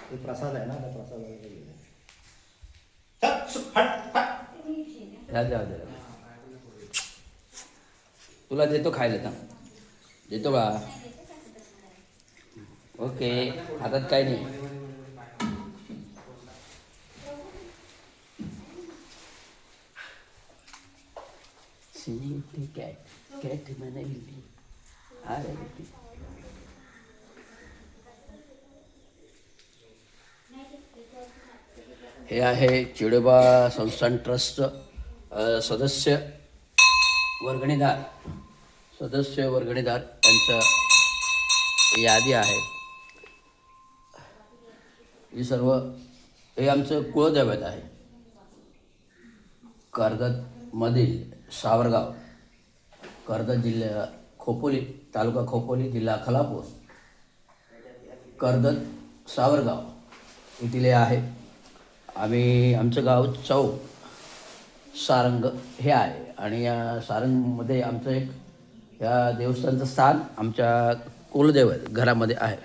ते प्रसाद आहे ना, त्या प्रसादाला द्या तुला देतो खायला का, देतो बा. ओके, हातात काय नाही. कॅट म्हणाली अरे हे आहे चिडोबा संस्थान ट्रस्टचं सदस्य वर्गणीदार यांचं यादी आहे. ही सर्व हे आमचं कुळदैवत आहे. कर्जतमधील सावरगाव, कर्जत जिल्हा खोपोली, तालुका खोपोली, जिल्हा खालापूर, कर्जत सावरगाव येथील आहे. आमचं गाव चौक सारंग हे आहे आणि या सारंगमध्ये आमचं एक या देवस्थानचं स्थान आमच्या कुलदैवत घरामध्ये आहे.